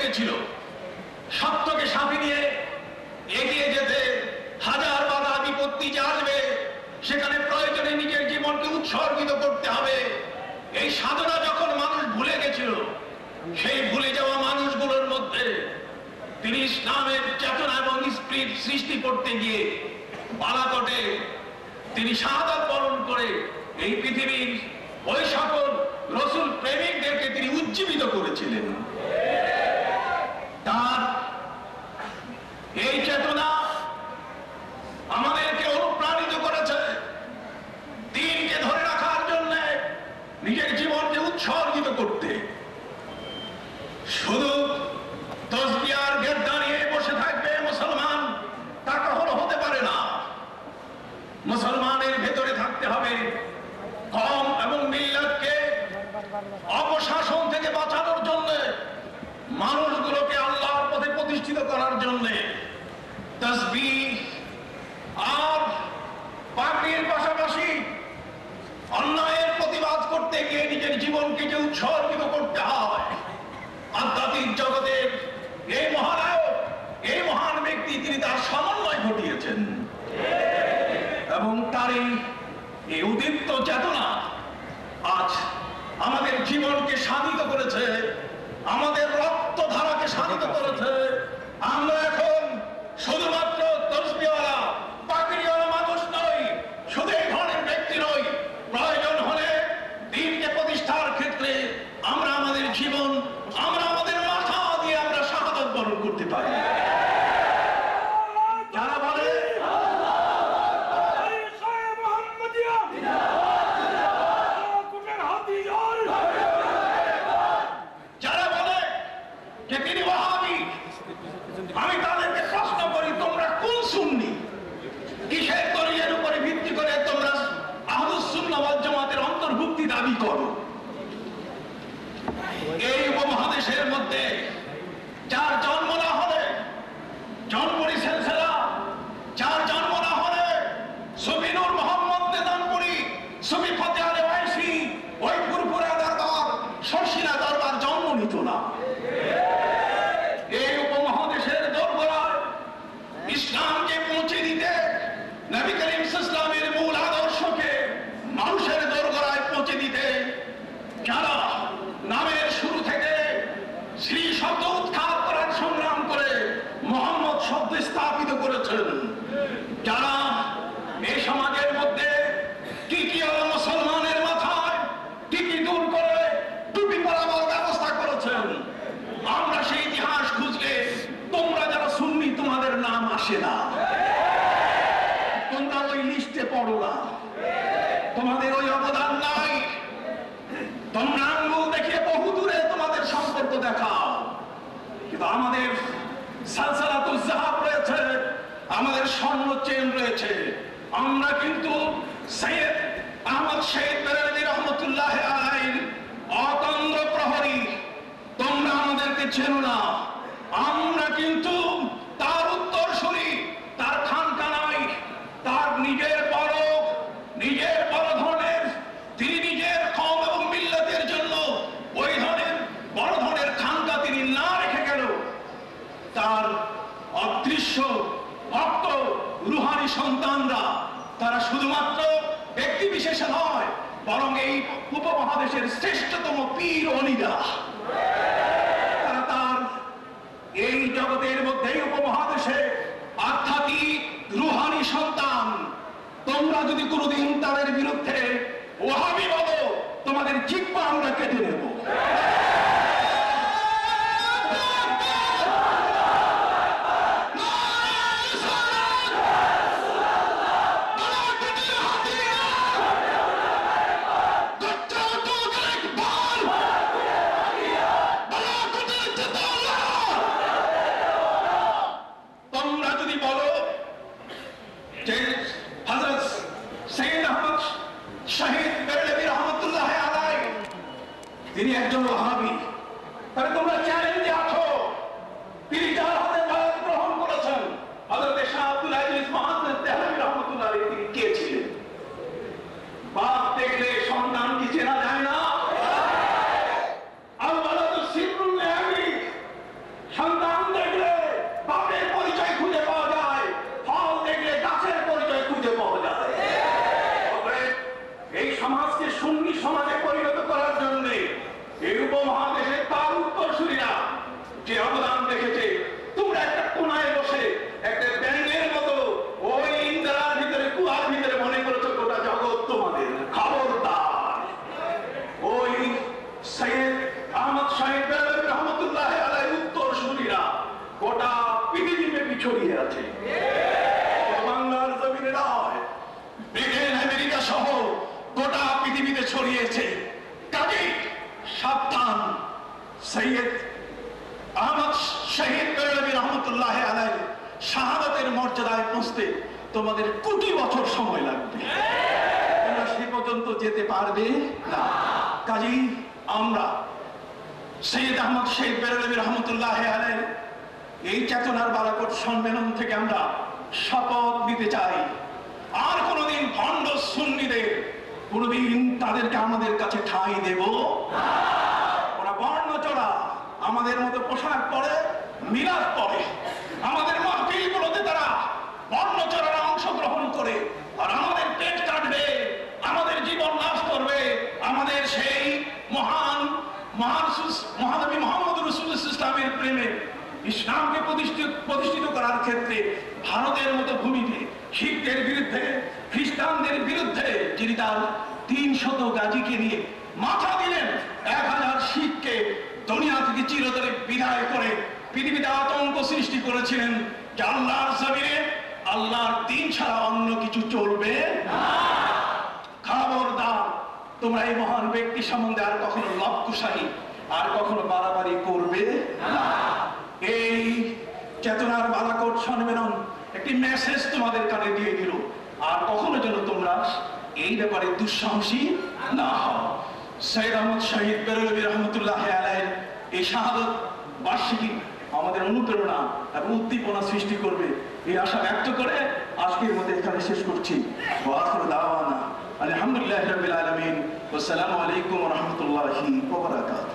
গেছিল। সত্যকে সাথে নিয়ে এগিয়ে যেতে হাজার বাধা বিপত্তি যে আসবে, সেখানে প্রয়োজনে নিজের জীবনকে উৎসর্গিত করতে হবে। এই সাধনা যখন মানুষ ভুলে গেছিল, সেই ভুলে যাওয়া মানুষগুলোর মধ্যে তিনি ইসলামের চেতনা এবং স্পিরিট সৃষ্টি করতে গিয়ে বালাকোটে তিনি শাহাদাত বরণ করে এই পৃথিবীর ওই সকল রসুল প্রেমিকদেরকে তিনি উজ্জীবিত করেছিলেন। তার এই চেতনা আমাদেরকে অনুপ্রাণিত করেছে দ্বীনকে ধরে রাখার জন্য, নিজের জীবনকে উৎসর্গিত করতে। শুধু তসবিহ আর গেদ্দা নিয়ে বসে থাকবে মুসলমান, তা কখনো হতে পারে না। মুসলমানের ভেতরে থাকতে হবে কওম এবং মিল্লাতকে অপশাসন থেকে বাঁচানোর জন্য, মানুষগুলোকে আল্লাহর পথে প্রতিষ্ঠিত করার জন্য তাসবিহ আর পাকের পাশাপাশি অন্যায়ের প্রতিবাদ করতে গিয়ে নিজের জীবনকে যে উৎসর্গিত করতে হয়। আধ্যাত্মিক জগতের এই মহানায়ক, এই মহান ব্যক্তি, তিনি তার সমন্বয় ঘটিয়েছেন এবং তার এই উদ্দীপ্ত চেতনা আজ আমাদের জীবনকে শানিত করেছে, আমাদের রক্তধারাকে শানিত করেছে। আমরা এখন শুধুমাত্র তসবিহওয়ালা পাগড়িওয়ালা মানুষ নই, শুধু এই ধরনের ব্যক্তি নই। প্রয়োজন হলে দ্বীনকে প্রতিষ্ঠার ক্ষেত্রে আমরা আমাদের জীবন, আমরা আমাদের মাথা দিয়ে আমরা শাহাদাত বরণ করতে পারি। যারা বলে যে তিনি ওয়াহাবি, আমি তাদেরকে প্রশ্ন করি, তোমরা কোন সুন্নি? কিসের দলিলের উপরে ভিত্তি করে তোমরা আহলুস সুন্নাহ ওয়াল জামাতের অন্তর্ভুক্তি দাবি করো? এই উপমহাদেশের মধ্যে যার জন্ম না হলে জন্মপুরি সিলসিলা, যার জন্ম না হলে সুফি নূর মোহাম্মদ নেদানপুরি, সুফি ফতেহ আলী ওয়াইসি, ওই ফুরফুরা দরবার, শর্ষিনা দরবার জন্ম নিত না। এই উপমহাদেশের দরবারে ইসলামকে পৌঁছে দিতে, নবী করিম সাল্লাল্লাহু আলাইহি ওয়াসাল্লামের মূল আদর্শকে মানুষের দরবারে পৌঁছে দিতে যারা নামের শুরু থেকে শ্রী শব্দ উৎখাত করার সংগ্রাম করে মোহাম্মদ শব্দ স্থাপিত করেছেন, যারা এই সমাজের মধ্যে টিকি মুসলমানের মাথায় টিকি দূর করে টুপি পরাবার ব্যবস্থা করেছেন, আমরা সেই ইতিহাস খুঁজলে তোমরা যারা সুন্নি তোমাদের নাম আসে না, তোমরা ওই লিস্টে পড়ো না, তোমাদের ওই অবদান নাই। তোমরা আঙ্গুল দেখিয়ে বহু দূরে তোমাদের সম্পর্ক দেখাও, কিন্তু আমাদের সালসালাতুল যাহাব রয়েছে, আমাদের স্বর্ণ চেন রয়েছে। আমরা কিন্তু সৈয়দ আহমদ শহীদ বেরেলভী রহমতুল্লাহ আলাইহির অতন্দ্র প্রহরী। তোমরা আমাদেরকে চেনো না, আমরা কিন্তু তার উত্তরসূরি, তার খানকানাই, তার নিজের বড় ধরনের, তিনি নিজের কওম এবং মিল্লাতের জন্য ওই ধরনের বড় ধরনের খানকা তিনি না রেখে গেল। তার অদৃশ্য ভক্ত রুহানি সন্তানরা, তারা শুধুমাত্র ব্যক্তি বিশেষে নয়, বরং এই উপমহাদেশের শ্রেষ্ঠতম পীর অলিরা, তারা তার এই জগতের মধ্যে উপমহাদেশে আধ্যাত্মিক রুহানি সন্তান। তোমরা যদি কোনোদিন তাদের বিরুদ্ধে ওয়াহাবি বলো, তোমাদের জিহ্বা আমরা কেটে নেব। তোমরা যদি বলো যে হযরত সৈয়দ আহমদ শহীদ বেরেলভী রহমতুল্লাহ আলাইহি তিনি একজন যে অবদান রেখেছে, তোমরা একটা কোনায় বসে একটা ব্যাঙের মতো ওই ইন্দ্রার ভিতরে কুয়ার ভিতরে মনে করেছো গোটা জগৎ তোমাদের। খবরদার, ওই সৈয়দ আহমদ শহীদ বেরলভী রহমতুল্লাহ আলাইহির উত্তরসূরিরা গোটা পৃথিবীব্যাপী ছড়িয়ে আছে। বাংলার জমিনে নয়, ব্রিটেন আমেরিকা সহ গোটা পৃথিবীতে ছড়িয়েছে। কাজেই সাবধান, সৈয়দ আহমদ শহীদ বেরলভী রহমতুল্লাহ আলাইহি শাহাদাতের মর্যাদায় পৌঁছতে তোমাদের কোটি বছর সময় লাগবে, তোমরা সে পর্যন্ত যেতে পারবে না। কাজেই আমরা সৈয়দ আহমদ শহীদ বেরলভী রহমতুল্লাহ আলাইহি এই চেতনার বালাকোট সম্মেলন থেকে আমরা শপথ দিতে চাই, আর কোনোদিন ভণ্ড সুন্নিদের কোনোদিন তাদেরকে আমাদের কাছে ঠাঁই দেব না। ওরা বর্ণচড়া আমাদের মতো পোশাক পরে, মিলাদ পরে, আমাদের মাহফিলগুলোতে তারা বর্ণচড়ারা অংশগ্রহণ করে, আর আমাদের পেট কাটবে, আমাদের জীবন নাশ করবে, আমাদের সেই মহানবী মুহাম্মদ রাসূলুল্লাহ ইসলামের প্রেমে ইসলামকে প্রতিষ্ঠিত করার ক্ষেত্রে ভারতের মতো ভূমিতে শিখদের বিরুদ্ধে, খ্রিস্টানদের বিরুদ্ধে যিনি তার 300 গাজীকে নিয়ে মাথা দিলেন, 1000 শিখকে দুনিয়া থেকে চিরতরে বিদায় করে পৃথিবীতে আতঙ্ক সৃষ্টি করেছিলেন যে আল্লাহর জমিনে আল্লাহর দ্বীন ছাড়া অন্য কিছু চলবে না। খবরদার, তোমরা এই মহান ব্যক্তি সম্বন্ধে আর কখনো লবকুশাহি, আর কখনো বাড়াবাড়ি করবে না। এই চেতনার বালাকোট সম্মেলন একটি মেসেজ তোমাদের কানে দিয়ে দিল, আর কখনো যেন তোমরা এই ব্যাপারে দুঃসাহসী না হও। সৈয়দ আহমদ শহীদ বেরলভী রহমতুল্লাহ আলাইহির এই শাহাদত বার্ষিকী আমাদের অনুপ্রেরণা এবং উদ্দীপনা সৃষ্টি করবে, এই আশা ব্যক্ত করে আজকের মধ্যে এখানে শেষ করছি। ওয়া আখিরু দাওয়ানা আলহামদুলিল্লাহি রাব্বিল আলামিন। ওয়াসসালামু আলাইকুম ওয়া রাহমাতুল্লাহি ওয়া বারাকাতুহু।